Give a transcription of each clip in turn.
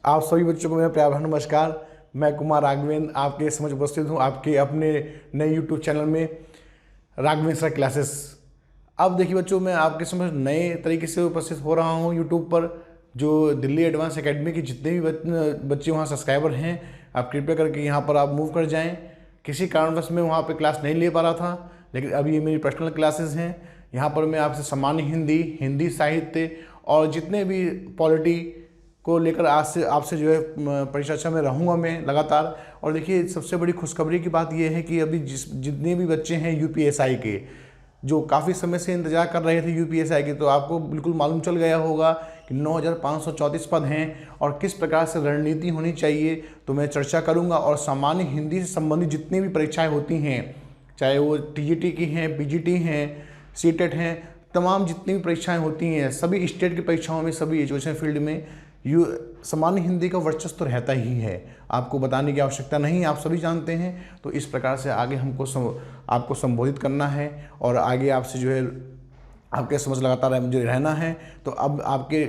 आप सभी बच्चों को मेरा प्यार भरा नमस्कार। मैं कुमार राघवेंद्र आपके समझ उपस्थित हूँ आपके अपने नए यूट्यूब चैनल में राघवेंद्र सर क्लासेस। अब देखिए बच्चों, मैं आपके समझ नए तरीके से उपस्थित हो रहा हूँ यूट्यूब पर। जो दिल्ली एडवांस एकेडमी के जितने भी बच्चे वहाँ सब्सक्राइबर हैं, आप कृपया करके यहाँ पर आप मूव कर जाएँ। किसी कारणवश मैं वहाँ पर क्लास नहीं ले पा रहा था, लेकिन अब ये मेरी पर्सनल क्लासेस हैं। यहाँ पर मैं आपसे सामान्य हिंदी, हिंदी साहित्य और जितने भी पॉलिटी को लेकर आज से आपसे जो है परिचर्चा में रहूँगा मैं लगातार। और देखिए, सबसे बड़ी खुशखबरी की बात यह है कि अभी जितने भी बच्चे हैं यूपीएसआई के, जो काफ़ी समय से इंतजार कर रहे थे यूपीएसआई के, तो आपको बिल्कुल मालूम चल गया होगा कि 9534 पद हैं और किस प्रकार से रणनीति होनी चाहिए, तो मैं चर्चा करूँगा। और सामान्य हिंदी से संबंधित जितनी भी परीक्षाएँ होती हैं, चाहे वो टीजीटी की हैं, पीजीटी हैं, सीटेट हैं, तमाम जितनी भी परीक्षाएँ होती हैं, सभी स्टेट की परीक्षाओं में, सभी एजुकेशन फील्ड में सामान्य हिंदी का वर्चस्व तो रहता ही है। आपको बताने की आवश्यकता नहीं, आप सभी जानते हैं। तो इस प्रकार से आगे हमको आपको संबोधित करना है और आगे आपसे जो है आपके समझ लगातार मुझे रहना है। तो अब आपके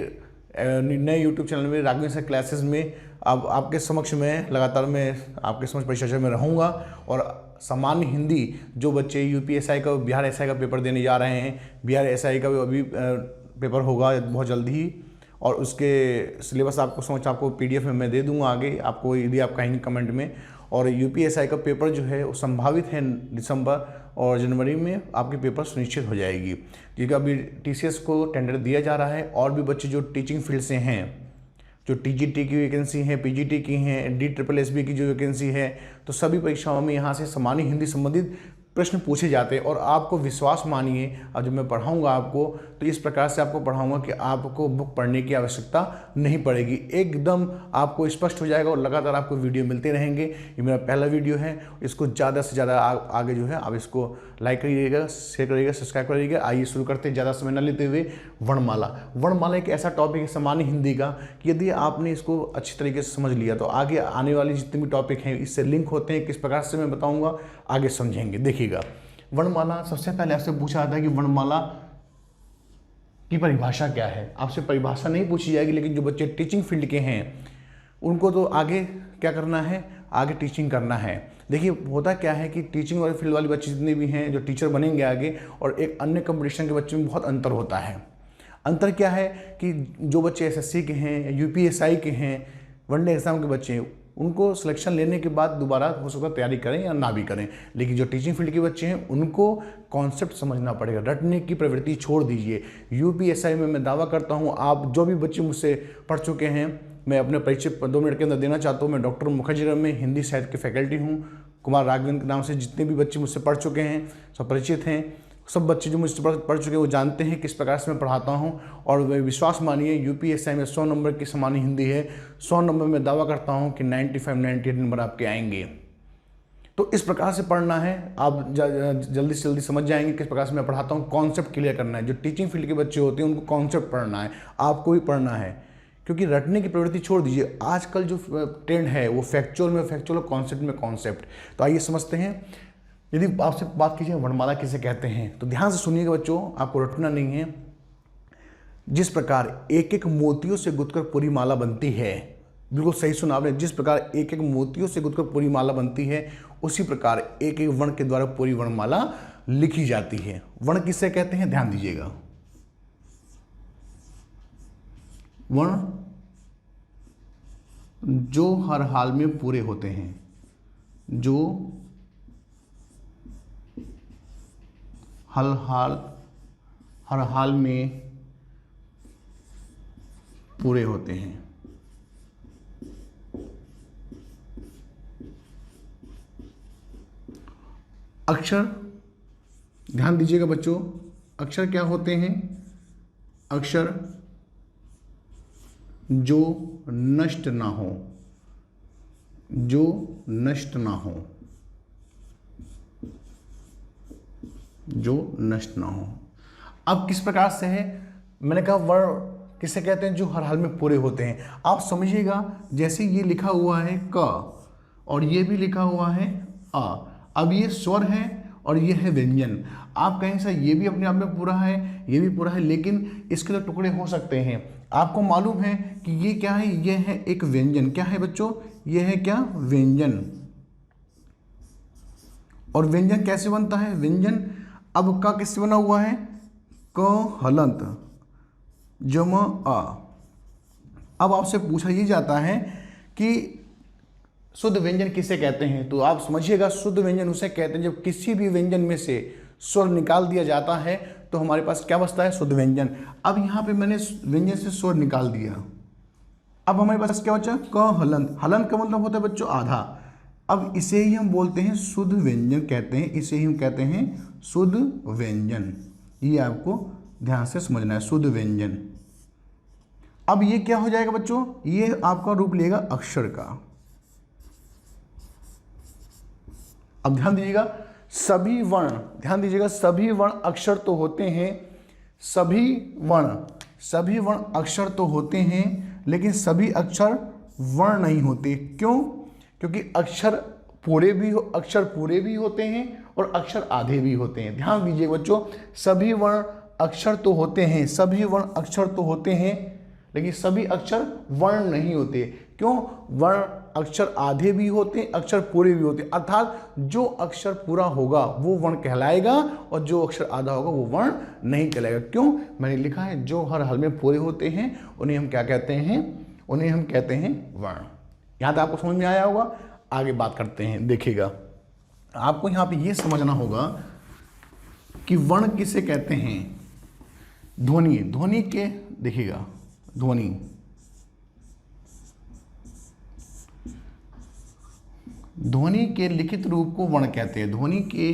नए यूट्यूब चैनल में राघवेंद्र सर क्लासेस में अब आपके समक्ष में लगातार मैं आपके समक्ष परिचर्चा में रहूँगा। और सामान्य हिंदी जो बच्चे यूपीएसआई का, बिहार एसआई का पेपर देने जा रहे हैं, बिहार एसआई का अभी पेपर होगा बहुत जल्दी ही, और उसके सिलेबस आपको समझ आपको पीडीएफ में मैं दे दूंगा आगे आपको, यदि आप कहेंगे कमेंट में। और यूपीएसआई का पेपर जो है वो संभावित है दिसंबर और जनवरी में आपके पेपर सुनिश्चित हो जाएगी, क्योंकि अभी टीसीएस को टेंडर दिया जा रहा है। और भी बच्चे जो टीचिंग फील्ड से हैं, जो टीजीटी की वैकेंसी है, पीजीटी की हैं, DSSB की जो वैकेंसी है, तो सभी परीक्षाओं में यहाँ से सामान्य हिंदी संबंधित प्रश्न पूछे जाते हैं। और आपको विश्वास मानिए, अब जब मैं पढ़ाऊंगा आपको, तो इस प्रकार से आपको पढ़ाऊंगा कि आपको बुक पढ़ने की आवश्यकता नहीं पड़ेगी। एकदम आपको स्पष्ट हो जाएगा और लगातार आपको वीडियो मिलते रहेंगे। ये मेरा पहला वीडियो है, इसको ज़्यादा से ज़्यादा आगे जो है आप इसको लाइक करिएगा, शेयर करिएगा, सब्सक्राइब करिएगा। आइए शुरू करते हैं ज़्यादा समय न लेते हुए। वर्णमाला। वर्णमाला एक ऐसा टॉपिक है सामान्य हिंदी का कि यदि आपने इसको अच्छी तरीके से समझ लिया तो आगे आने वाले जितने भी टॉपिक हैं इससे लिंक होते हैं। किस प्रकार से मैं बताऊँगा, आगे समझेंगे। देखिएगा, वर्णमाला सबसे पहले आपसे पूछा जाता है कि वर्णमाला की परिभाषा क्या है। आपसे परिभाषा नहीं पूछी जाएगी, लेकिन जो बच्चे टीचिंग फील्ड के हैं उनको तो आगे क्या करना है, आगे टीचिंग करना है। देखिए, होता क्या है कि टीचिंग वाले फील्ड वाले बच्चे जितने भी हैं जो टीचर बनेंगे आगे, और एक अन्य कंपटीशन के बच्चों में बहुत अंतर होता है। अंतर क्या है कि जो बच्चे एसएससी के हैं, यूपीएसआई के हैं, वनडे एग्जाम के बच्चे हैं, उनको सिलेक्शन लेने के बाद दोबारा हो सकता है तैयारी करें या ना भी करें। लेकिन जो टीचिंग फील्ड के बच्चे हैं उनको कॉन्सेप्ट समझना पड़ेगा, रटने की प्रवृत्ति छोड़ दीजिए। यूपीएसआई में मैं दावा करता हूं, आप जो भी बच्चे मुझसे पढ़ चुके हैं, मैं अपने परिचय 2 मिनट के अंदर देना चाहता हूं। मैं डॉक्टर मुखर्जी में हिंदी साहित्य के फैकल्टी हूँ, कुमार राघवेंद्र के नाम से। जितने भी बच्चे मुझसे पढ़ चुके हैं सब परिचित हैं। सब बच्चे जो मुझसे पढ़ चुके हैं वो जानते हैं किस प्रकार से मैं पढ़ाता हूं। और विश्वास मानिए, यूपीएसआई में 100 नंबर की सामान्य हिंदी है, 100 नंबर में दावा करता हूं कि 95-98 नंबर आपके आएंगे। तो इस प्रकार से पढ़ना है, आप जल्दी से जल्दी समझ जाएंगे किस प्रकार से मैं पढ़ाता हूं। कॉन्सेप्ट क्लियर करना है। जो टीचिंग फील्ड के बच्चे होते हैं उनको कॉन्सेप्ट पढ़ना है, आपको भी पढ़ना है, क्योंकि रटने की प्रवृत्ति छोड़ दीजिए। आजकल जो ट्रेंड है वो फैक्चुअल में फैक्चुअल, कॉन्सेप्ट में कॉन्सेप्ट। तो आइए समझते हैं। यदि आपसे बात कीजिए वर्णमाला किसे कहते हैं, तो ध्यान से सुनिएगा बच्चों, आपको रटना नहीं है। जिस प्रकार एक एक मोतियों से गुथकर पूरी माला बनती है, बिल्कुल सही सुना आपने, जिस प्रकार एक एक मोतियों से गुथकर पूरी माला बनती है, उसी प्रकार एक एक वर्ण के द्वारा पूरी वर्णमाला लिखी जाती है। वर्ण किसे कहते हैं, ध्यान दीजिएगा। वर्ण जो हर हाल में पूरे होते हैं, जो हर हाल में पूरे होते हैं। अक्षर, ध्यान दीजिएगा बच्चों, अक्षर क्या होते हैं, अक्षर जो नष्ट ना हो, जो नष्ट ना हो, जो नष्ट ना हो। अब किस प्रकार से है, मैंने कहा वर्ण किसे कहते हैं, जो हर हाल में पूरे होते हैं। आप समझिएगा, जैसे ये लिखा हुआ है क और ये भी लिखा हुआ है अ, अब ये स्वर है और ये है व्यंजन। आप कहें सर ये भी अपने आप में पूरा है, ये भी पूरा है, लेकिन इसके तो टुकड़े हो सकते हैं। आपको मालूम है कि ये क्या है, ये है एक व्यंजन। क्या है बच्चों, ये है क्या, व्यंजन। और व्यंजन कैसे बनता है, व्यंजन अब का किससे बना हुआ है, क हलंत जमा आ। अब आपसे पूछा ये जाता है कि शुद्ध व्यंजन किसे कहते हैं, तो आप समझिएगा शुद्ध व्यंजन उसे कहते हैं जब किसी भी व्यंजन में से स्वर निकाल दिया जाता है तो हमारे पास क्या बचता है, शुद्ध व्यंजन। अब यहाँ पे मैंने व्यंजन से स्वर निकाल दिया, अब हमारे पास क्या बचा, क हलंत। हलंत का मतलब होता है बच्चों आधा। अब इसे ही हम बोलते हैं शुद्ध व्यंजन कहते हैं, इसे ही हम कहते हैं शुद्ध व्यंजन। ये आपको ध्यान से समझना है, शुद्ध व्यंजन। अब ये क्या हो जाएगा बच्चों, ये आपका रूप लेगा अक्षर का। अब ध्यान दीजिएगा, सभी वर्ण, ध्यान दीजिएगा, सभी वर्ण अक्षर तो होते हैं, सभी वर्ण अक्षर तो होते हैं, लेकिन सभी अक्षर वर्ण नहीं होते। क्यों, क्योंकि अक्षर पूरे भी होते हैं और अक्षर आधे भी होते हैं। ध्यान दीजिए बच्चों, सभी वर्ण अक्षर तो होते हैं, सभी वर्ण अक्षर तो होते हैं, लेकिन सभी अक्षर वर्ण नहीं होते। क्यों, वर्ण अक्षर आधे भी होते हैं, अक्षर पूरे भी होते हैं। अर्थात जो अक्षर पूरा होगा वो वर्ण कहलाएगा और जो अक्षर आधा होगा वो वर्ण नहीं कहलाएगा। क्यों, मैंने लिखा है जो हर हल में पूरे होते हैं उन्हें हम क्या कहते हैं, उन्हें हम कहते हैं वर्ण। यहाँ तक आपको समझ में आया होगा। आगे बात करते हैं, देखिएगा आपको यहाँ पे ये समझना होगा कि वर्ण किसे कहते हैं। ध्वनि के, देखिएगा ध्वनि के लिखित रूप को वर्ण कहते हैं। ध्वनि के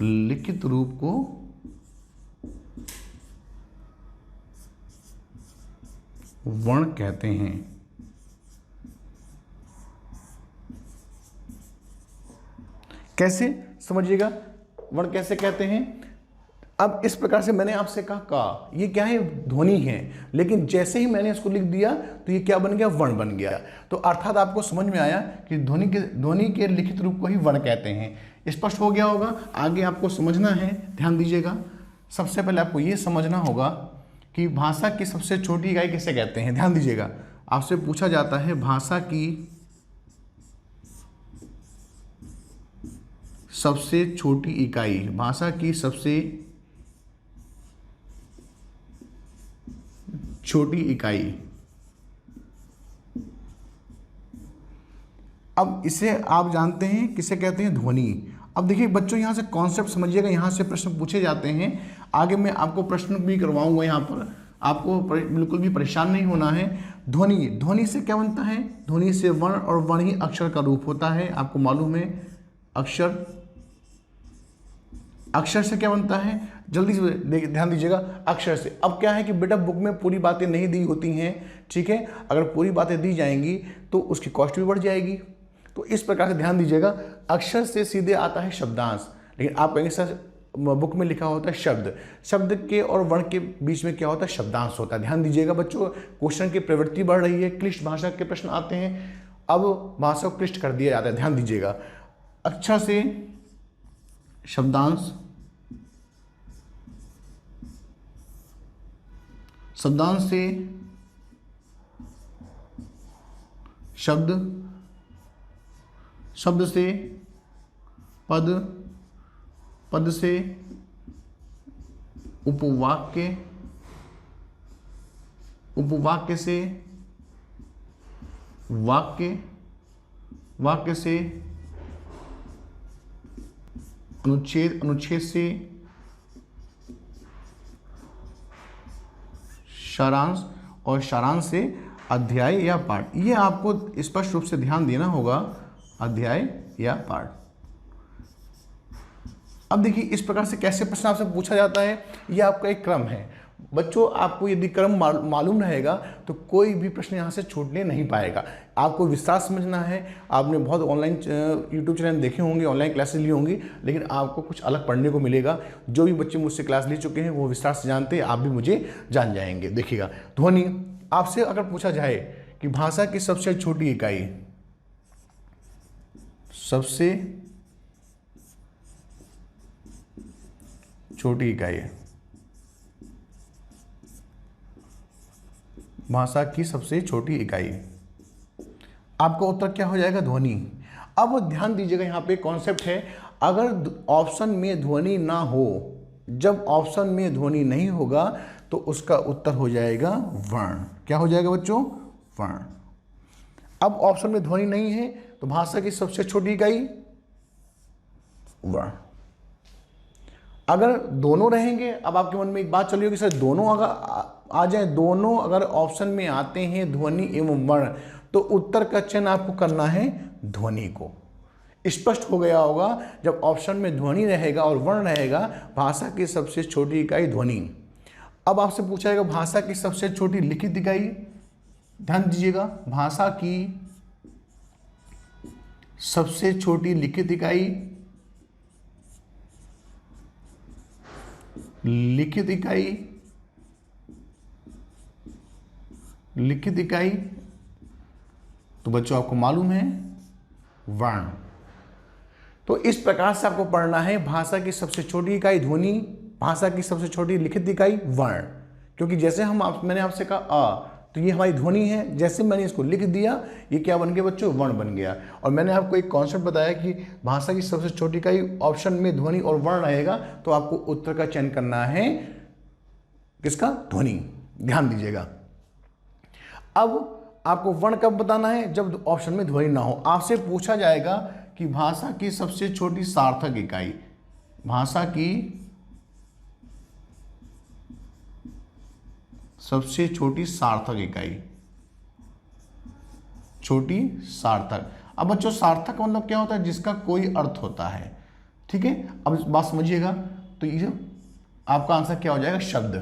लिखित रूप को वर्ण कहते हैं। कैसे, समझिएगा वर्ण कैसे कहते हैं। अब इस प्रकार से मैंने आपसे कहा का, ये क्या है, ध्वनि है, लेकिन जैसे ही मैंने इसको लिख दिया तो ये क्या बन गया, वर्ण बन गया। तो अर्थात आपको समझ में आया कि ध्वनि के लिखित रूप को ही वर्ण कहते हैं। स्पष्ट हो गया होगा। आगे आपको समझना है, ध्यान दीजिएगा। सबसे पहले आपको ये समझना होगा कि भाषा की सबसे छोटी इकाई किसे कहते हैं। ध्यान दीजिएगा, आपसे पूछा जाता है भाषा की सबसे छोटी इकाई, भाषा की सबसे छोटी इकाई। अब इसे आप जानते हैं किसे कहते हैं, ध्वनि। अब देखिए बच्चों, यहाँ से कॉन्सेप्ट समझिएगा, यहाँ से प्रश्न पूछे जाते हैं। आगे मैं आपको प्रश्न भी करवाऊंगा, यहाँ पर आपको बिल्कुल भी परेशान नहीं होना है। ध्वनि से क्या बनता है, ध्वनि से वर्ण, और वर्ण ही अक्षर का रूप होता है। आपको मालूम है अक्षर से क्या बनता है, जल्दी से ध्यान दीजिएगा, अक्षर से। अब क्या है कि बेटा बुक में पूरी बातें नहीं दी होती हैं, ठीक है। अगर पूरी बातें दी जाएंगी तो उसकी कॉस्ट भी बढ़ जाएगी। तो इस प्रकार से ध्यान दीजिएगा, अक्षर से सीधे आता है शब्दांश, लेकिन आप कहेंगे सर बुक में लिखा होता है शब्द के और वर्ण के बीच में क्या होता है, शब्दांश होता है। ध्यान दीजिएगा बच्चों, क्वेश्चन की प्रवृत्ति बढ़ रही है, क्लिष्ट भाषा के प्रश्न आते हैं, अब भाषा को क्लिष्ट कर दिया जाता है। ध्यान दीजिएगा, अक्षर से शब्दांश, शब्दांश से शब्द, शब्द से पद, पद से उपवाक्य, उपवाक्य से वाक्य, वाक्य से अनुच्छेद, अनुच्छेद से सारांश, और सारांश से अध्याय या पाठ। ये आपको स्पष्ट रूप से ध्यान देना होगा, अध्याय या पाठ। अब देखिए इस प्रकार से कैसे प्रश्न आपसे पूछा जाता है, ये आपका एक क्रम है। बच्चों आपको यदि क्रम मालूम रहेगा तो कोई भी प्रश्न यहाँ से छूटने नहीं पाएगा। आपको विस्तार समझना है। आपने बहुत ऑनलाइन यूट्यूब चैनल देखे होंगे, ऑनलाइन क्लासेस ली होंगी, लेकिन आपको कुछ अलग पढ़ने को मिलेगा। जो भी बच्चे मुझसे क्लास ले चुके हैं वो विस्तार से जानते हैं, आप भी मुझे जान जाएंगे। देखिएगा ध्वनि, आपसे अगर पूछा जाए कि भाषा की सबसे छोटी इकाई, सबसे छोटी इकाई है, भाषा की सबसे छोटी इकाई। आपका उत्तर क्या हो जाएगा? ध्वनि। अब ध्यान दीजिएगा, यहाँ पे कॉन्सेप्ट है, अगर ऑप्शन में ध्वनि ना हो, जब ऑप्शन में ध्वनि नहीं होगा तो उसका उत्तर हो जाएगा वर्ण। क्या हो जाएगा बच्चों? वर्ण। अब ऑप्शन में ध्वनि नहीं है तो भाषा की सबसे छोटी इकाई वर्ण। अगर दोनों रहेंगे, अब आपके मन में एक बात चली होगी सर दोनों अगर आ जाए, दोनों अगर ऑप्शन में आते हैं ध्वनि एवं वर्ण, तो उत्तर का चयन आपको करना है ध्वनि को। स्पष्ट हो गया होगा, जब ऑप्शन में ध्वनि रहेगा और वर्ण रहेगा, भाषा की सबसे छोटी इकाई ध्वनि। अब आपसे पूछा जाएगा भाषा की सबसे छोटी लिखित इकाई। ध्यान दीजिएगा, भाषा की सबसे छोटी लिखित इकाई, लिखित इकाई, लिखित इकाई, तो बच्चों आपको मालूम है वर्ण। तो इस प्रकार से आपको पढ़ना है, भाषा की सबसे छोटी इकाई ध्वनि, भाषा की सबसे छोटी लिखित इकाई वर्ण। क्योंकि जैसे मैंने आपसे कहा अ, तो ये हमारी ध्वनि है, जैसे मैंने इसको लिख दिया ये क्या बन गया बच्चों? वर्ण बन गया। और मैंने आपको एक कॉन्सेप्ट बताया कि भाषा की सबसे छोटी इकाई ऑप्शन में ध्वनि और वर्ण रहेगा, तो आपको उत्तर का चयन करना है किसका? ध्वनि। ध्यान दीजिएगा, अब आपको वर्ण कब बताना है? जब ऑप्शन में ध्वनि ना हो। आपसे पूछा जाएगा कि भाषा की सबसे छोटी सार्थक इकाई, भाषा की सबसे छोटी सार्थक इकाई, छोटी सार्थक। अब बच्चों सार्थक मतलब क्या होता है? जिसका कोई अर्थ होता है। ठीक है, अब इस बात समझिएगा, तो ये आपका आंसर क्या हो जाएगा? शब्द।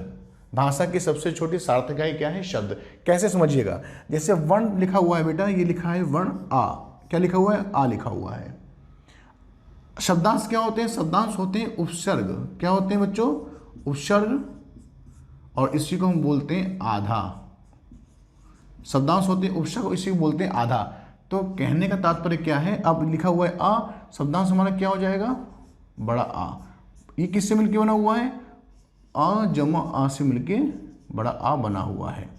भाषा की सबसे छोटी सार्थक इकाई क्या है? शब्द। कैसे समझिएगा, जैसे वर्ण लिखा हुआ है बेटा, ये लिखा है वर्ण आ। क्या लिखा हुआ है? आ लिखा हुआ है। शब्दांश क्या होते हैं? शब्दांश होते हैं उपसर्ग। क्या होते हैं बच्चों? उपसर्ग, और इसी को हम बोलते हैं आधा। शब्दांश होते हैं उपसर्ग, इसी को बोलते हैं आधा। तो कहने का तात्पर्य क्या है? अब लिखा हुआ है आ, शब्दांश हमारा क्या हो जाएगा? बड़ा आ। ये किससे मिलके बना हुआ है? आ जमा आ से मिलके बड़ा आ बना हुआ है,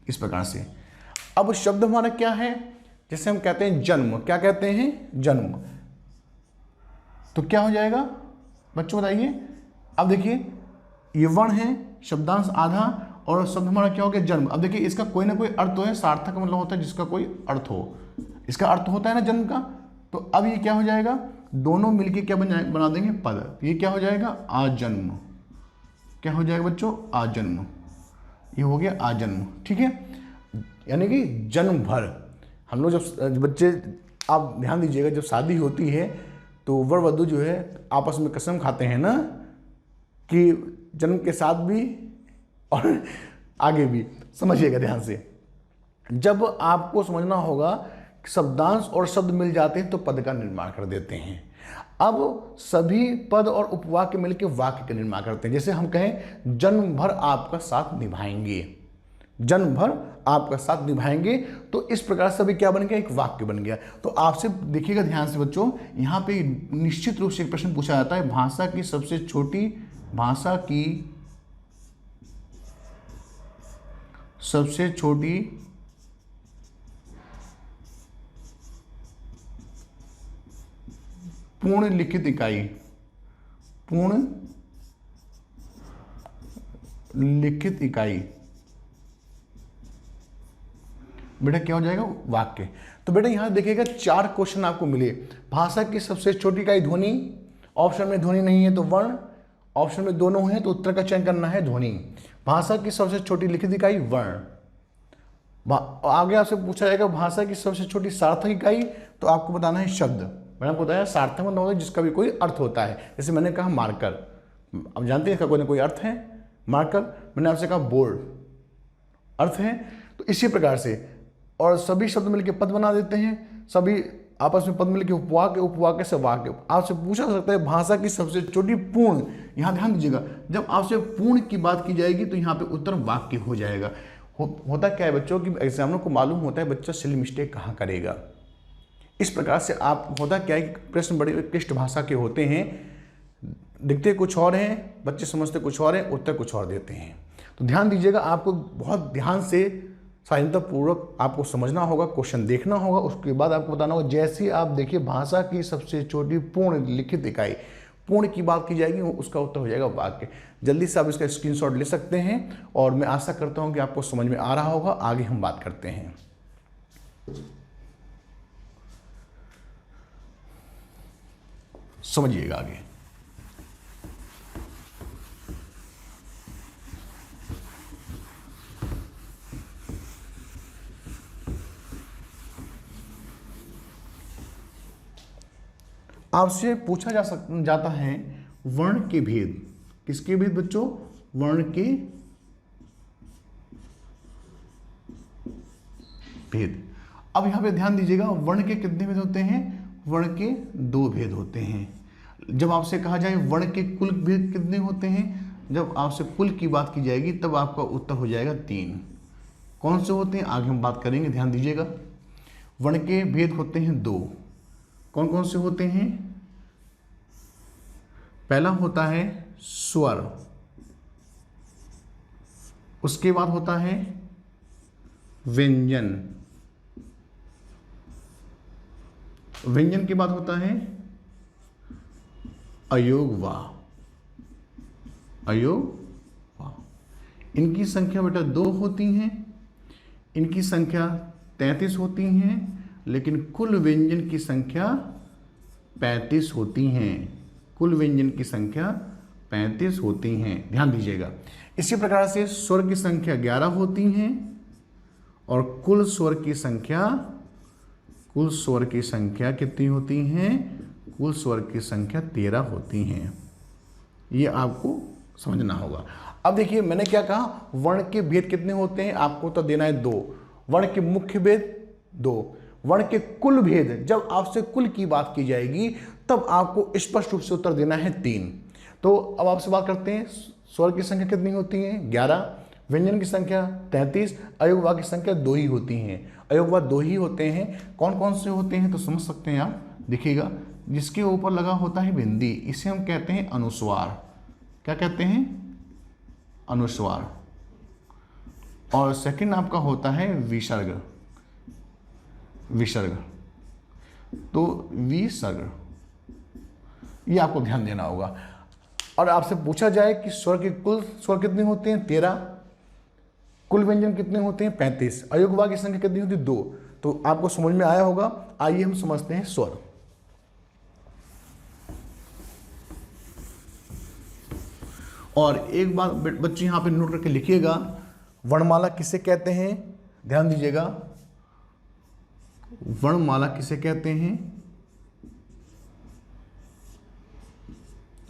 इस प्रकार से। अब शब्द हमारा क्या है? जैसे हम कहते हैं जन्म। क्या कहते हैं? जन्म। तो क्या हो जाएगा बच्चों बताइए? अब देखिए, ये वर्ण है, शब्दांश आधा, और शब्द हमारा क्या हो गया? जन्म। अब देखिए, इसका कोई ना कोई अर्थ तो है। सार्थक मतलब होता है जिसका कोई अर्थ हो। इसका अर्थ होता है ना जन्म का। तो अब ये क्या हो जाएगा? दोनों मिलके क्या बना देंगे? पद। ये क्या हो जाएगा? आजन्म। क्या हो जाएगा बच्चों? आजन्म। ये हो गया आजन्म। ठीक है, यानी कि जन्म भर। हम लोग जब बच्चे, आप ध्यान दीजिएगा, जब शादी होती है तो वर वधू जो है आपस में कसम खाते हैं ना कि जन्म के साथ भी और आगे भी। समझिएगा ध्यान से, जब आपको समझना होगा कि शब्दांश और शब्द मिल जाते हैं तो पद का निर्माण कर देते हैं। अब सभी पद और उपवाक्य मिलकर वाक्य का निर्माण करते हैं। जैसे हम कहें जन्म भर आपका साथ निभाएंगे, जन्म भर आपका साथ निभाएंगे, तो इस प्रकार से भी क्या बन गया? एक वाक्य बन गया। तो आपसे देखिएगा ध्यान से बच्चों, यहाँ पे निश्चित रूप से एक प्रश्न पूछा जाता है, भाषा की सबसे छोटी, भाषा की सबसे छोटी पूर्ण लिखित इकाई, पूर्ण लिखित इकाई बेटा क्या हो जाएगा? वाक्य। तो बेटा यहां देखिएगा 4 क्वेश्चन आपको मिले। भाषा की सबसे छोटी इकाई ध्वनि, ऑप्शन में ध्वनि नहीं है तो वर्ण, ऑप्शन में दोनों हैं तो उत्तर का चयन करना है ध्वनि। भाषा की सबसे छोटी लिखित इकाई वर्ण। आगे आपसे पूछा जाएगा भाषा की सबसे छोटी सार्थक इकाई, तो आपको बताना है शब्द। मैंने आपको बताया सार्थक मतलब होता है जिसका भी कोई अर्थ होता है। जैसे मैंने कहा मार्कर, अब जानते हैं इसका कोई ना कोई अर्थ है। मार्कर, मैंने आपसे कहा बोर्ड, अर्थ है। तो इसी प्रकार से, और सभी शब्द मिलकर पद बना देते हैं, सभी आपस में पद मिलकर उपवाक्य, उपवाक्य से वाक्य। आपसे पूछा जा सकता है भाषा की सबसे छोटी पूर्ण। यहाँ ध्यान दीजिएगा, जब आपसे पूर्ण की बात की जाएगी तो यहाँ पे उत्तर वाक्य हो जाएगा। होता क्या है बच्चों कि एग्जामिनर को मालूम होता है बच्चा सिली मिस्टेक कहाँ करेगा, इस प्रकार से आप होता क्या है कि प्रश्न बड़े क्लिष्ट भाषा के होते हैं, दिखते कुछ और हैं, बच्चे समझते कुछ और हैं, उत्तर कुछ और देते हैं। तो ध्यान दीजिएगा, आपको बहुत ध्यान से सावधानीपूर्वक आपको समझना होगा, क्वेश्चन देखना होगा, उसके बाद आपको बताना होगा। जैसे आप देखिए भाषा की सबसे छोटी पूर्ण लिखित इकाई, पूर्ण की बात की जाएगी, उसका उत्तर हो जाएगा वाक्य। जल्दी से आप इसका स्क्रीनशॉट ले सकते हैं और मैं आशा करता हूं कि आपको समझ में आ रहा होगा। आगे हम बात करते हैं। समझिएगा आगे। आपसे पूछा जाता है वर्ण के भेद। किसके भेद बच्चों? वर्ण के भेद। अब यहां पे ध्यान दीजिएगा, वर्ण के कितने भेद होते हैं? वर्ण के 2 भेद होते हैं। जब आपसे कहा जाए वर्ण के कुल भेद कितने होते हैं, जब आपसे कुल की बात की जाएगी तब आपका उत्तर हो जाएगा 3। कौन से होते हैं आगे हम बात करेंगे, ध्यान दीजिएगा। वर्ण के भेद होते हैं 2। कौन कौन से होते हैं? पहला होता है स्वर, उसके बाद होता है व्यंजन, व्यंजन के बाद होता है अयोगवा, अयोगवा। इनकी संख्या बेटा 2 होती हैं, इनकी संख्या 33 होती हैं, लेकिन कुल व्यंजन की संख्या 35 होती हैं। कुल व्यंजन की संख्या 35 होती हैं, ध्यान दीजिएगा। इसी प्रकार से स्वर की संख्या 11 होती हैं और कुल स्वर की संख्या कितनी होती हैं? कुल स्वर की संख्या 13 होती हैं। ये आपको समझना होगा। अब देखिए मैंने क्या कहा, वर्ण के भेद कितने होते हैं, आपको तो देना है 2। वर्ण के मुख्य भेद 2, वर्ण के कुल भेद, जब आपसे कुल की बात की जाएगी तब आपको स्पष्ट रूप से उत्तर देना है 3। तो अब आपसे बात करते हैं, स्वर की संख्या कितनी होती है? 11, व्यंजन की संख्या 33, अयोगवा की संख्या 2 ही होती हैं। अयोगवा 2 ही होते हैं। कौन कौन से होते हैं तो समझ सकते हैं आप। देखिएगा, जिसके ऊपर लगा होता है बिंदी, इसे हम कहते हैं अनुस्वार। क्या कहते हैं? अनुस्वार। और सेकंड आपका होता है विसर्ग, विसर्ग। तो विसर्ग, ये आपको ध्यान देना होगा। और आपसे पूछा जाए कि स्वर के कुल स्वर कितने होते हैं? 13, कुल व्यंजन कितने होते हैं? 35, अयोगवा की संख्या कितनी होती है? 2। तो आपको समझ में आया होगा। आइए हम समझते हैं स्वर। और एक बात बच्चे यहां पे नोट करके लिखिएगा, वर्णमाला किसे कहते हैं? ध्यान दीजिएगा, वर्णमाला किसे कहते हैं?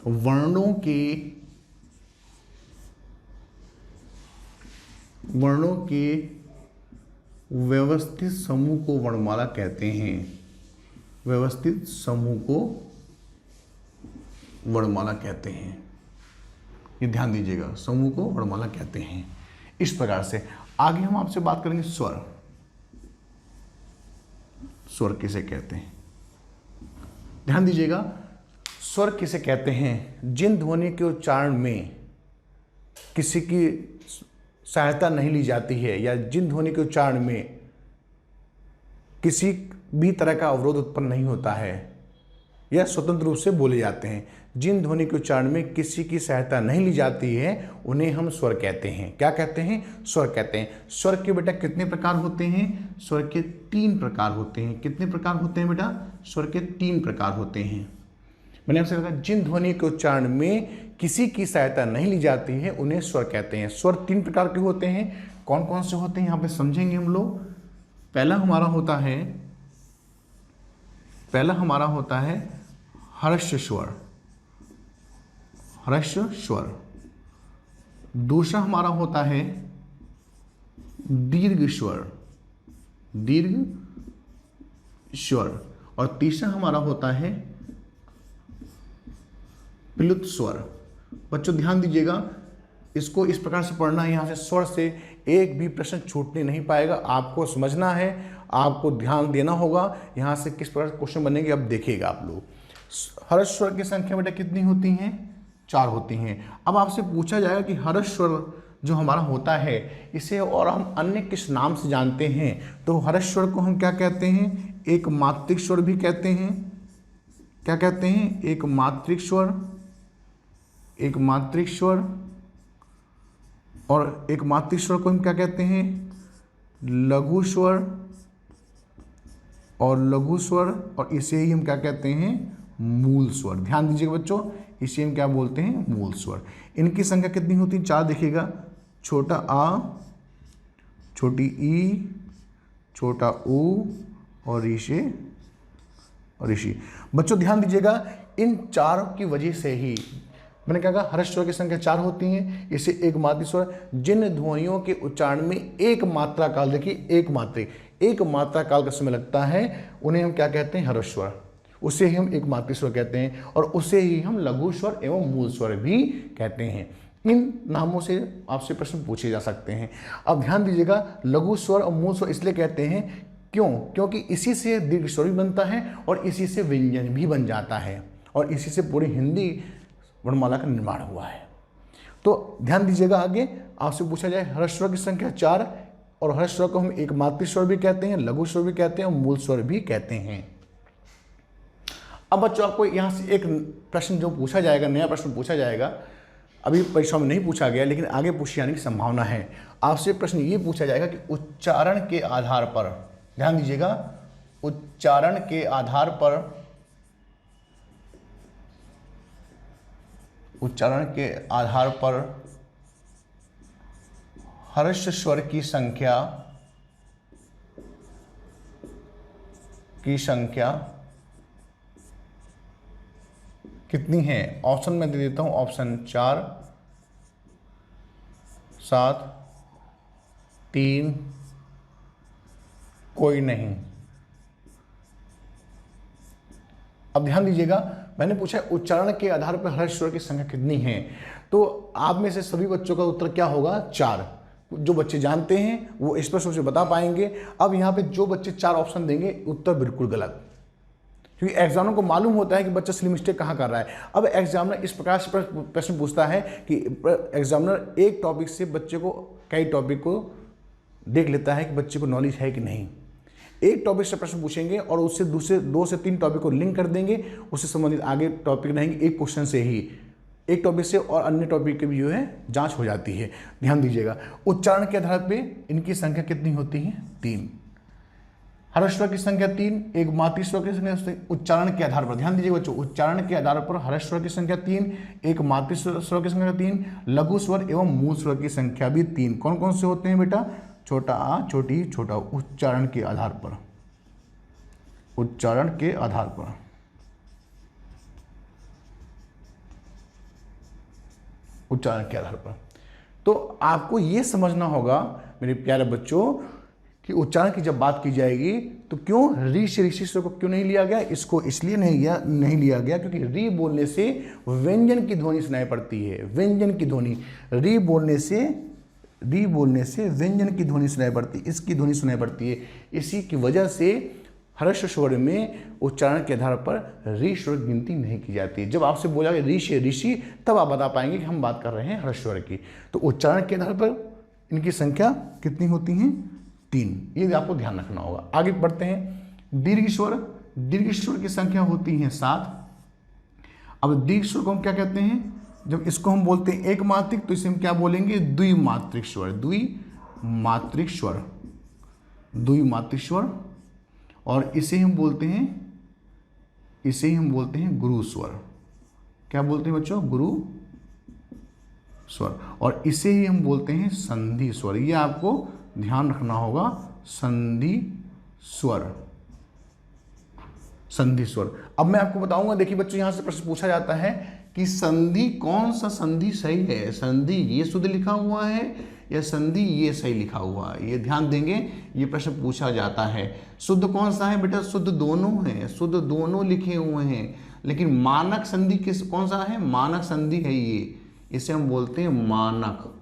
वर्णों के व्यवस्थित समूह को वर्णमाला कहते हैं। व्यवस्थित समूह को वर्णमाला कहते हैं। ये ध्यान दीजिएगा, समूह को वर्णमाला कहते हैं। इस प्रकार से आगे हम आपसे बात करेंगे स्वर। स्वर किसे कहते हैं? ध्यान दीजिएगा, स्वर किसे कहते हैं? जिन ध्वनि के उच्चारण में किसी की सहायता नहीं ली जाती है, या जिन ध्वनि के उच्चारण में किसी भी तरह का अवरोध उत्पन्न नहीं होता है, या स्वतंत्र रूप से बोले जाते हैं। जिन ध्वनि के उच्चारण में किसी की सहायता नहीं ली जाती है, उन्हें हम स्वर कहते हैं। क्या कहते हैं? स्वर कहते हैं। स्वर के बेटा कितने प्रकार होते हैं? स्वर के 3 प्रकार होते हैं। कितने प्रकार होते हैं बेटा? स्वर के 3 प्रकार होते हैं। मैंने आपसे कहा, जिन ध्वनि के उच्चारण में किसी की सहायता नहीं ली जाती है, उन्हें स्वर कहते हैं। स्वर 3 प्रकार के होते हैं। कौन कौन से होते हैं यहाँ पे समझेंगे हम लोग। पहला हमारा होता है हर्ष स्वर, हर्ष स्वर। दूसरा हमारा होता है दीर्घ स्वर, दीर्घ स्वर। और तीसरा हमारा होता है प्लुत स्वर। बच्चों ध्यान दीजिएगा, इसको इस प्रकार से पढ़ना है, यहाँ से स्वर से एक भी प्रश्न छूटने नहीं पाएगा। आपको समझना है, आपको ध्यान देना होगा यहाँ से किस प्रकार क्वेश्चन बनेंगे, अब देखिएगा आप लोग। हर्ष स्वर की संख्या बेटा कितनी होती हैं? 4 होती हैं। अब आपसे पूछा जाएगा कि हर्ष स्वर जो हमारा होता है इसे और हम अन्य किस नाम से जानते हैं? तो हर्ष स्वर को हम क्या कहते हैं? एक मात्रिक स्वर भी कहते हैं। क्या कहते हैं? एक मात्रिक स्वर, एक मात्रिक स्वर। और एक मात्रिक स्वर को हम क्या कहते हैं? लघु स्वर और लघु स्वर। और इसे ही हम क्या कहते हैं? मूल स्वर। ध्यान दीजिएगा बच्चों, इसे हम क्या बोलते हैं? मूल स्वर। इनकी संख्या कितनी होती है? 4 देखिएगा, छोटा आ, छोटी ई, छोटा ऊ और ऋषि और ऋषि। बच्चों ध्यान दीजिएगा, इन 4 की वजह से ही मैंने क्या कहा, हर्ष स्वर की संख्या 4 होती हैं। इसे एक मात्रिक स्वर, जिन ध्वनियों के उच्चारण में एक मात्रा काल, देखिए एक मात्रा काल का समय लगता है, उन्हें हम क्या कहते हैं? हर्ष स्वर। उसे ही हम एक मात्रिक स्वर कहते हैं और उसे ही हम लघु स्वर एवं मूल स्वर भी कहते हैं। इन नामों से आपसे प्रश्न पूछे जा सकते हैं। अब ध्यान दीजिएगा, लघु स्वर और मूल स्वर इसलिए कहते हैं क्योंकि इसी से दीर्घ स्वर भी बनता है और इसी से व्यंजन भी बन जाता है और इसी से पूरी हिंदी वर्णमाला का निर्माण हुआ है। तो ध्यान दीजिएगा, आगे आपसे पूछा जाए हर्ष स्वर की संख्या 4 और हर्ष स्वर को हम एक मात्रिक स्वर भी कहते हैं, लघु स्वर भी कहते हैं और मूल स्वर भी कहते हैं। अब बच्चों आपको यहाँ से एक प्रश्न जो पूछा जाएगा, नया प्रश्न पूछा जाएगा, अभी परीक्षा में नहीं पूछा गया लेकिन आगे पूछे जाने की संभावना है। आपसे प्रश्न ये पूछा जाएगा कि उच्चारण के आधार पर, ध्यान दीजिएगा, उच्चारण के आधार पर, उच्चारण के आधार पर हर्ष स्वर की संख्या कितनी है? ऑप्शन में दे देता हूं, ऑप्शन 4, 7, 3, कोई नहीं। अब ध्यान दीजिएगा, मैंने पूछा उच्चारण के आधार पर हर्ष स्वर की संख्या कितनी है, तो आप में से सभी बच्चों का उत्तर क्या होगा? 4। जो बच्चे जानते हैं वो स्पष्ट रूप से बता पाएंगे। अब यहाँ पे जो बच्चे 4 ऑप्शन देंगे, उत्तर बिल्कुल गलत, क्योंकि एग्जामिनर को मालूम होता है कि बच्चा सिली मिस्टेक कहाँ कर रहा है। अब एग्जामिनर इस प्रकार से प्रश्न पूछता है कि एग्जामिनर एक टॉपिक से बच्चे को कई टॉपिक को देख लेता है कि बच्चे को नॉलेज है कि नहीं। एक टॉपिक से प्रश्न पूछेंगे और उससे दूसरे 2 से 3 टॉपिक को लिंक कर देंगे, उससे संबंधित आगे टॉपिक रहेंगे। एक क्वेश्चन से ही एक टॉपिक से और अन्य टॉपिक की भी जो है जांच हो जाती है। ध्यान दीजिएगा, उच्चारण के आधार पर इनकी संख्या कितनी होती है? 3। हर्ष स्वर की संख्या 3, एक मात्रिक स्वर की संख्या, उच्चारण के आधार पर, ध्यान दीजिए बच्चों, उच्चारण के आधार पर हर्ष स्वर की संख्या 3, एक मात्रिक स्वर की संख्या 3, लघु स्वर एवं मूल स्वर की संख्या भी 3। कौन कौन से होते हैं बेटा? छोटा आ, छोटी छोटा, उच्चारण के आधार पर, उच्चारण के आधार पर। उच्चारण के आधार पर तो आपको यह समझना होगा मेरे प्यारे बच्चों कि उच्चारण की जब बात की जाएगी तो क्यों ऋषि स्वर को क्यों नहीं लिया गया? इसको इसलिए नहीं लिया गया क्योंकि री बोलने से व्यंजन की ध्वनि सुनाई पड़ती है। व्यंजन की ध्वनि, री बोलने से व्यंजन की ध्वनि सुनाई पड़ती है, इसकी ध्वनि सुनाई पड़ती है। इसी की वजह से हर्ष स्वर में उच्चारण के आधार पर री स्वर गिनती नहीं की जाती। जब आपसे बोला गया ऋषि, तब आप बता पाएंगे कि हम बात कर रहे हैं हर्ष स्वर की। तो उच्चारण के आधार पर इनकी संख्या कितनी होती है? 3। ये भी आपको ध्यान रखना होगा। आगे बढ़ते हैं। दीर्घ स्वर की संख्या होती है 7। अब दीर्घ स्वर को हम क्या कहते हैं? जब इसको हम बोलते हैं एक मात्रिक, तो इसे हम क्या बोलेंगे? द्विमात्रिक स्वर, द्विमात्रिक स्वर। और इसे हम बोलते हैं गुरु स्वर। क्या बोलते हैं बच्चों? गुरु स्वर। और इसे ही हम बोलते हैं संधि स्वर। ये आपको ध्यान रखना होगा, संधि स्वर। अब मैं आपको बताऊंगा, देखिए बच्चों, यहां से प्रश्न पूछा जाता है कि संधि, कौन सा संधि सही है? संधि ये शुद्ध लिखा हुआ है या संधि ये सही लिखा हुआ है? ये ध्यान देंगे, ये प्रश्न पूछा जाता है। शुद्ध कौन सा है बेटा? शुद्ध दोनों है, शुद्ध दोनों लिखे हुए हैं, लेकिन मानक संधि कौन सा है? मानक संधि है इसे हम बोलते हैं मानक।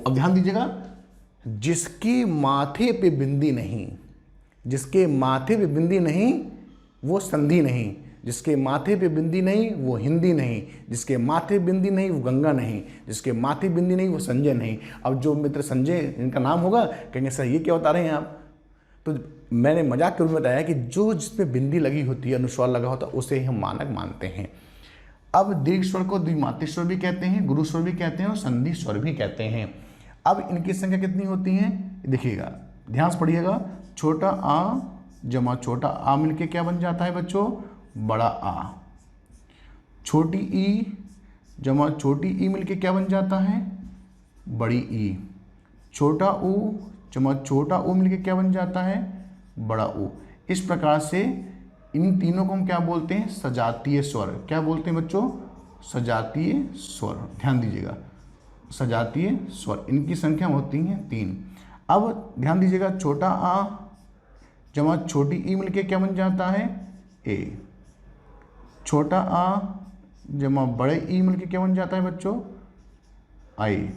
अब ध्यान दीजिएगा, जिसके माथे पे बिंदी नहीं, जिसके माथे पे बिंदी नहीं वो संधि नहीं, जिसके माथे पे बिंदी नहीं वो हिंदी नहीं, जिसके माथे बिंदी नहीं वो गंगा नहीं, जिसके माथे बिंदी नहीं वो संजय नहीं। अब जो मित्र संजय इनका नाम होगा कहेंगे सर ये क्या बता रहे हैं आप। तो मैंने मजाक के रूप में बताया कि जो जिसमें बिंदी लगी होती है, अनुस्वार लगा होता है, उसे हम मानक मानते हैं। अब दीर्घ स्वर को द्विमात्रिक स्वर भी कहते हैं, गुरु स्वर भी कहते हैं और संधि स्वर भी कहते हैं। अब इनकी संख्या कितनी होती है देखिएगा, ध्यान से पढ़िएगा। छोटा आ जमा छोटा आ मिलके क्या बन जाता है बच्चों, बड़ा आ। छोटी ई जमा छोटी ई मिलके क्या बन जाता है, बड़ी ई। छोटा ऊ जमा छोटा ऊ मिलके क्या बन जाता है, बड़ा ऊ। इस प्रकार से इन तीनों को हम क्या बोलते हैं, सजातीय स्वर। क्या बोलते हैं बच्चों, सजातीय स्वर। ध्यान दीजिएगा, सजातीय स्वर, इनकी संख्या होती है 3। अब ध्यान दीजिएगा, छोटा आ जमा छोटी ई मिलके क्या बन जाता है, ए। छोटा आ जमा बड़े ई मिलके क्या बन जाता है बच्चों, आई।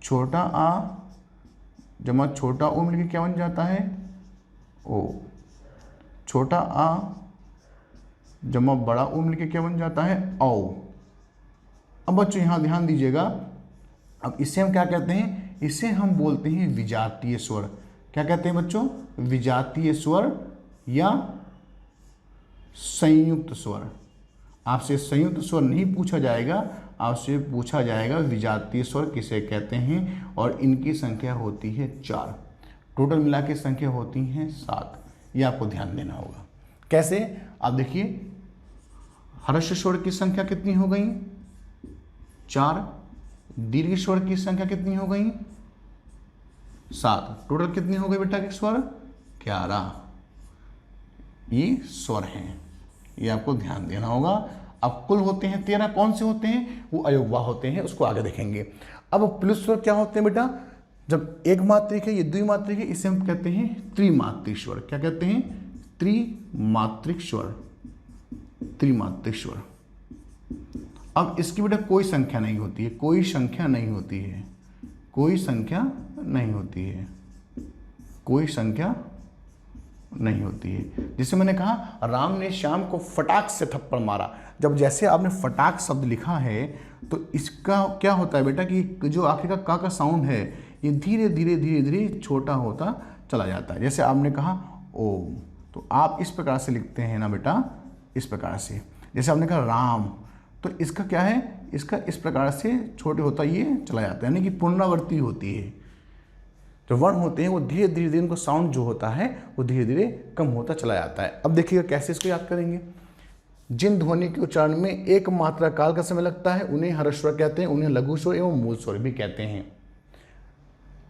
छोटा आ जमा छोटा ओ मिलके क्या बन जाता है, ओ। छोटा आ जमा बड़ा ओ मिलके क्या बन जाता है, औ। अब बच्चों यहाँ ध्यान दीजिएगा, अब इसे हम क्या कहते हैं, इसे हम बोलते हैं विजातीय स्वर। क्या कहते हैं बच्चों, विजातीय स्वर या संयुक्त स्वर। आपसे संयुक्त स्वर नहीं पूछा जाएगा, आपसे पूछा जाएगा विजातीय स्वर किसे कहते हैं, और इनकी संख्या होती है 4। टोटल मिला के संख्या होती है 7। ये आपको ध्यान देना होगा। कैसे, आप देखिए, ह्रस्व स्वर की संख्या कितनी हो गई, 4। दीर्घ स्वर की संख्या कितनी हो गई, 7। टोटल कितनी हो गई बेटा के स्वर, 11। ये स्वर हैं, ये आपको ध्यान देना होगा। अब कुल होते हैं 13। कौन से होते हैं, वो अयोगवा होते हैं, उसको आगे देखेंगे। अब प्लुत स्वर क्या होते हैं बेटा, जब एक मात्रिक है, ये द्विमात्रिक है, इसे हम कहते हैं त्रिमात्रिक स्वर। क्या कहते हैं, त्रिमात्रिक स्वर, त्रिमात्रिक स्वर। अब इसकी बेटा कोई संख्या नहीं होती है, कोई संख्या नहीं होती है, कोई संख्या नहीं होती है, कोई संख्या नहीं होती है। जैसे मैंने कहा, राम ने श्याम को फटाक से थप्पड़ मारा। जब जैसे आपने फटाक शब्द लिखा है तो इसका क्या होता है बेटा कि जो आखिर का साउंड है ये धीरे धीरे धीरे धीरे छोटा होता चला जाता है। जैसे आपने कहा ओम, तो आप इस प्रकार से लिखते हैं ना बेटा, इस प्रकार से। जैसे आपने कहा राम, तो इसका क्या है, इसका इस प्रकार से छोटे होता ये चला जाता है, यानी कि पुनरावृत्ति होती है। जो वर्ण होते हैं वो धीरे धीरे धीरे उनको साउंड जो होता है वो धीरे धीरे कम होता चला जाता है। अब देखिएगा कैसे इसको याद करेंगे। जिन ध्वनि के उच्चारण में एक मात्रा काल का समय लगता है उन्हें ह्रस्व स्वर कहते हैं, उन्हें लघु स्वर एवं मूल स्वर भी कहते हैं।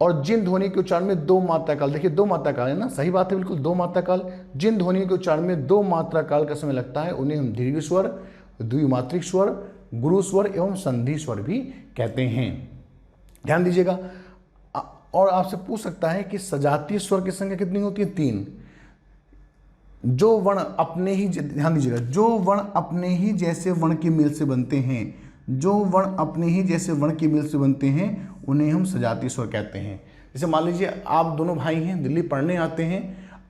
और जिन ध्वनि के उच्चारण में 2 मात्रा काल, देखिए 2 मात्रा काल है ना, सही बात है बिल्कुल, 2 मात्रा काल। जिन ध्वनि के उच्चारण में 2 मात्रा काल का समय लगता है उन्हें हम दीर्घ स्वर, द्विमात्रिक स्वर, गुरु स्वर एवं संधि स्वर भी कहते हैं। ध्यान दीजिएगा। और आपसे पूछ सकता है कि सजातीय स्वर की संख्या कितनी होती है, 3। जो वर्ण अपने ही, ध्यान दीजिएगा, जो वर्ण अपने ही जैसे वर्ण की मिल से बनते हैं, जो वर्ण अपने ही जैसे वर्ण की मिल से बनते हैं उन्हें हम सजातीय स्वर कहते हैं। जैसे मान लीजिए आप दोनों भाई हैं, दिल्ली पढ़ने आते हैं।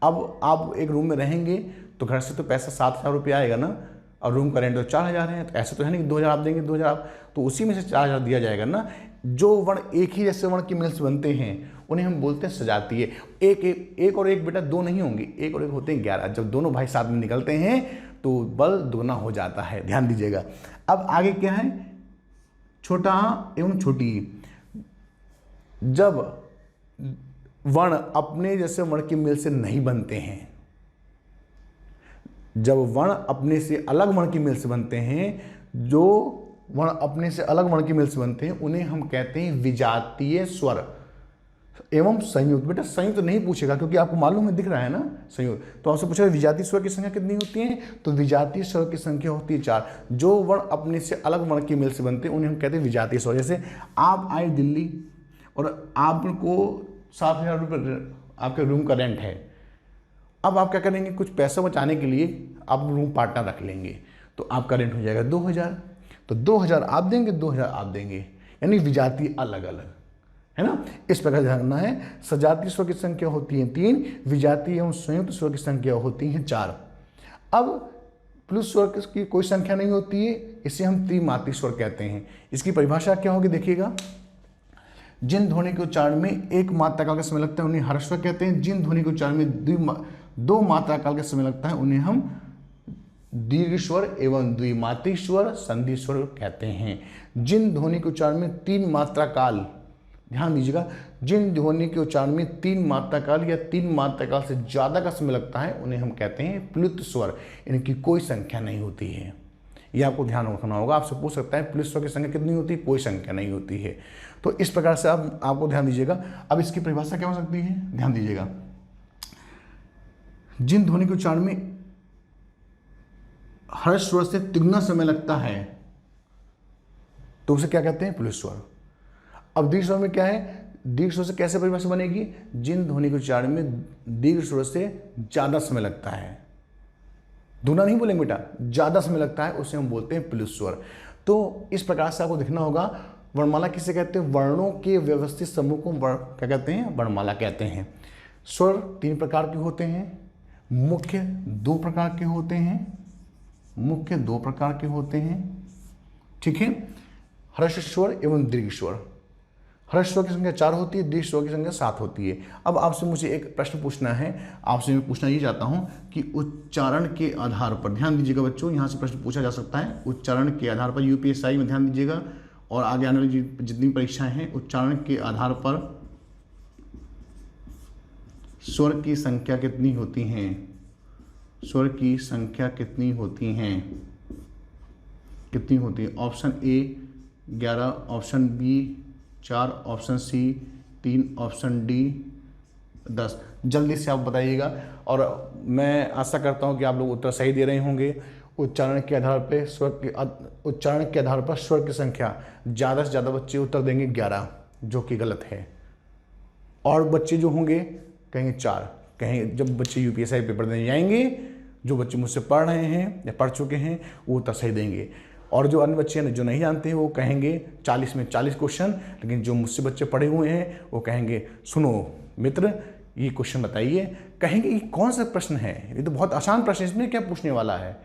अब आप एक रूम में रहेंगे तो घर से तो पैसा 7,000 रुपया आएगा ना, और रूम का रेंट तो 4,000 है, तो ऐसा तो है नहीं कि 2,000 आप देंगे, 2,000 आप, तो उसी में से 4,000 दिया जाएगा ना। जो वर्ण एक ही जैसे वर्ण की मिल से बनते हैं उन्हें हम बोलते हैं सजातीय। एक और एक बेटा 2 नहीं होंगे, एक और एक होते हैं 11। जब दोनों भाई साथ में निकलते हैं तो बल दुगना हो जाता है। ध्यान दीजिएगा। अब आगे क्या है, छोटा आ एवं छोटी ई। जब वर्ण अपने जैसे वर्ण की मिल से नहीं बनते हैं, जब वर्ण अपने से अलग वर्ण की मिल से बनते हैं, जो वर्ण अपने से अलग वर्ण की मिल से बनते हैं उन्हें हम कहते हैं विजातीय स्वर एवं संयुक्त। बेटा संयुक्त नहीं पूछेगा क्योंकि आपको मालूम है, दिख रहा है ना संयुक्त। तो आपसे पूछेगा विजातीय स्वर की संख्या कितनी होती है, तो विजातीय स्वर की संख्या होती है 4। जो वर्ण अपने से अलग वर्ण की मिल से बनते हैं उन्हें हम कहते हैं विजातीय स्वर। जैसे आप आए दिल्ली और आपको 7,000 रुपये आपके रूम का रेंट है। अब आप क्या करेंगे, कुछ पैसा बचाने के लिए आप रूम पार्टनर रख लेंगे, तो आपका रेंट हो जाएगा 2,000। तो 2000 आप देंगे, 2000 आप देंगे, यानी विजातीय अलग अलग, है ना। इस प्रकार ध्यान रखना है। सजातीय स्वर की संख्या होती है 3, विजातीय एवं संयुक्त स्वर की संख्या होती है 4। अब प्लुत स्वर की कोई संख्या नहीं होती है, इसे हम त्रिमात्रिक स्वर कहते हैं। इसकी परिभाषा क्या होगी देखिएगा, जिन ध्वनि के उच्चारण में एक मात्रा काल का समय लगता है उन्हें हर्ष स्वर कहते हैं। जिन ध्वनि के उच्चारण में दो मात्रा काल का समय लगता है उन्हें हम दीर्घ स्वर एवं द्विमात्रिक स्वर, संधि स्वर कहते हैं। जिन ध्वनि के उच्चारण में 3 मात्रा काल, ध्यान दीजिएगा, जिन ध्वनि के उच्चारण में 3 मात्रा काल या 3 मात्रा काल से ज़्यादा का समय लगता है उन्हें हम कहते हैं प्लुत स्वर। इनकी कोई संख्या नहीं होती है, यह आपको ध्यान रखना होगा। आपसे पूछ सकता है प्लुत स्वर की संख्या कितनी होती है, कोई संख्या नहीं होती है। तो इस प्रकार से आपको ध्यान दीजिएगा। अब इसकी परिभाषा क्या हो सकती है, ध्यान दीजिएगा, जिन ध्वनि के उच्चारण में हर्ष स्वर से तिगुना समय लगता है तो उसे क्या कहते हैं, प्लुत स्वर। अब दीर्घ स्वर में क्या है, दीर्घ स्वर से कैसे परिभाषा बनेगी, जिन ध्वनि के उच्चारण में दीर्घ स्वर से ज्यादा समय लगता है, दूना नहीं बोलेंगे बेटा, ज्यादा समय लगता है, उसे हम बोलते हैं प्लुत स्वर। तो इस प्रकार से आपको दिखना होगा। वर्णमाला किसे कहते हैं, वर्णों के व्यवस्थित समूह को क्या कहते हैं, वर्णमाला कहते हैं। स्वर 3 प्रकार के होते हैं, मुख्य 2 प्रकार के होते हैं, मुख्य 2 प्रकार के होते हैं, ठीक है। हर्ष स्वर एवं दीर्घ स्वर। हर्ष स्वर की संख्या 4 होती है, दीर्घ स्वर की संख्या 7 होती है। अब आपसे मुझे एक प्रश्न पूछना है, आपसे मैं पूछना ये चाहता हूं कि उच्चारण के आधार पर, ध्यान दीजिएगा बच्चों, यहां से प्रश्न पूछा जा सकता है उच्चारण के आधार पर। यूपीएससी में ध्यान दीजिएगा और आगे आने वाली जितनी परीक्षाएं हैं, उच्चारण के आधार पर स्वर की संख्या कितनी होती हैं, स्वर की संख्या कितनी होती हैं, कितनी होती है। Option A 11, option B 4, option C 3, option D 10। जल्दी से आप बताइएगा और मैं आशा करता हूं कि आप लोग उत्तर सही दे रहे होंगे। उच्चारण के आधार पर उच्चारण के आधार पर स्वर की संख्या, ज़्यादा से ज़्यादा बच्चे उत्तर देंगे 11, जो कि गलत है। और बच्चे जो होंगे कहेंगे 4, कहेंगे जब बच्चे यूपीएससी पेपर देने जाएंगे, जो बच्चे मुझसे पढ़ रहे हैं या पढ़ चुके हैं वो उत्तर सही देंगे। और जो अन्य बच्चे हैं जो नहीं जानते हैं वो कहेंगे 40 में 40 क्वेश्चन, लेकिन जो मुझसे बच्चे पढ़े हुए हैं वो कहेंगे सुनो मित्र ये क्वेश्चन बताइए, कहेंगे ये कौन सा प्रश्न है, ये तो बहुत आसान प्रश्न है, इसमें क्या पूछने वाला है।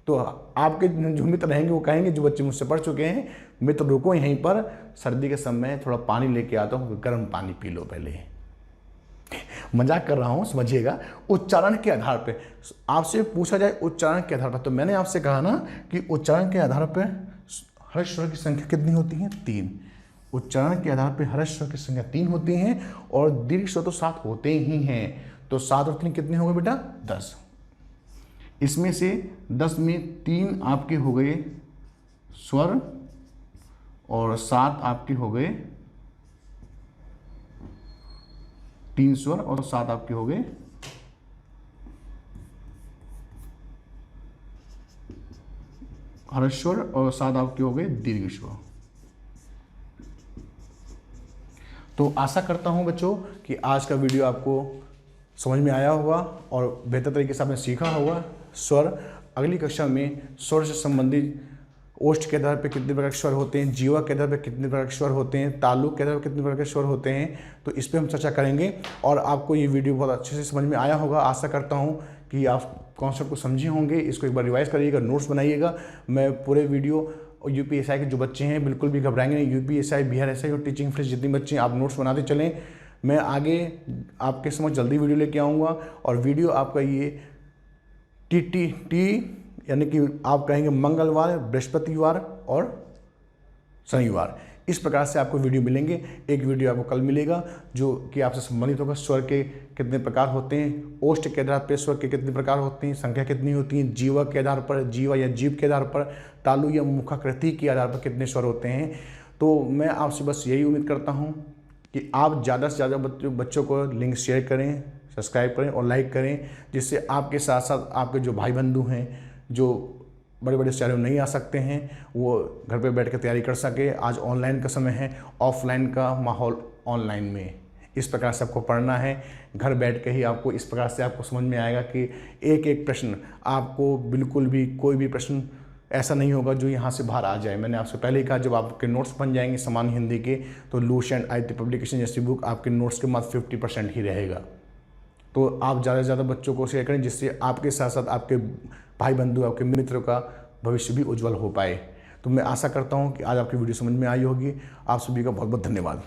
तो आपके जो मित्र रहेंगे वो कहेंगे, जो बच्चे मुझसे पढ़ चुके हैं, मित्र रुको यहीं पर, सर्दी के समय थोड़ा पानी लेके आता हूँ, गर्म पानी पी लो पहले। मजाक कर रहा हूँ, समझिएगा। उच्चारण के आधार पे आपसे पूछा जाए उच्चारण के आधार पर, तो मैंने आपसे कहा ना कि उच्चारण के आधार पर हर्ष स्वर की संख्या कितनी होती है, 3। उच्चारण के आधार पर हर्ष स्वर की संख्या 3 होती हैं और दीर्घ स्वर तो 7 होते ही हैं। तो 7 और 3 कितने हो गए बेटा, 10। इसमें से 10 में 3 आपके हो गए स्वर और 7 आपके हो गए 3 स्वर और 7 आपके हो गए हर्ष स्वर और 7 आपके हो गए दीर्घ स्वर। तो आशा करता हूं बच्चों कि आज का वीडियो आपको समझ में आया होगा और बेहतर तरीके से आपने सीखा होगा स्वर। अगली कक्षा में स्वर से संबंधित ओष्ठ के आधार पर कितने प्रकार के स्वर होते हैं, जीवा के आधार पर कितने प्रकार के स्वर होते हैं, तालु के आधार पर कितने प्रकार के स्वर होते हैं, तो इस पर हम चर्चा करेंगे। और आपको ये वीडियो बहुत अच्छे से समझ में आया होगा। आशा करता हूँ कि आप कॉन्सेप्ट को समझे होंगे। इसको एक बार रिवाइज करिएगा, नोट्स बनाइएगा। मैं पूरे वीडियो और यूपीएससी के जो बच्चे हैं बिल्कुल भी घबराएंगे नहीं। यूपीएससी, BRSI और टीचिंग फ्रेंड्स जितने बच्चे हैं आप नोट्स बनाते चलें। मैं आगे आपके समझ जल्दी वीडियो लेके आऊँगा और वीडियो आपका ये टी यानी कि आप कहेंगे मंगलवार, बृहस्पतिवार और शनिवार, इस प्रकार से आपको वीडियो मिलेंगे। एक वीडियो आपको कल मिलेगा जो कि आपसे संबंधित होगा स्वर के कितने प्रकार होते हैं, ओष्ठ के आधार पर स्वर के कितने प्रकार होते हैं, संख्या कितनी होती है, जीवा के आधार पर, जीवा या जीभ के आधार पर, तालु या मुखाकृति के आधार पर कितने स्वर होते हैं। तो मैं आपसे बस यही उम्मीद करता हूँ कि आप ज़्यादा से ज़्यादा बच्चों को लिंक शेयर करें, सब्सक्राइब करें और लाइक करें, जिससे आपके साथ साथ आपके जो भाई बंधु हैं जो बड़े बड़े शहरों में नहीं आ सकते हैं वो घर पे बैठ कर तैयारी कर सके। आज ऑनलाइन का समय है, ऑफलाइन का माहौल ऑनलाइन में, इस प्रकार से आपको पढ़ना है। घर बैठ के ही आपको इस प्रकार से आपको समझ में आएगा कि एक एक प्रश्न आपको बिल्कुल भी कोई भी प्रश्न ऐसा नहीं होगा जो यहाँ से बाहर आ जाए। मैंने आपसे पहले ही कहा, जब आपके नोट्स बन जाएंगे सामान्य हिंदी के, तो लूश एंड IT पब्लिकेशन जैसी बुक आपके नोट्स के मात्र 50% ही रहेगा। तो आप ज़्यादा से ज़्यादा बच्चों को शेयर करें, जिससे आपके साथ साथ आपके भाई बंधु, आपके मित्रों का भविष्य भी उज्जवल हो पाए। तो मैं आशा करता हूँ कि आज आपकी वीडियो समझ में आई होगी। आप सभी का बहुत बहुत धन्यवाद।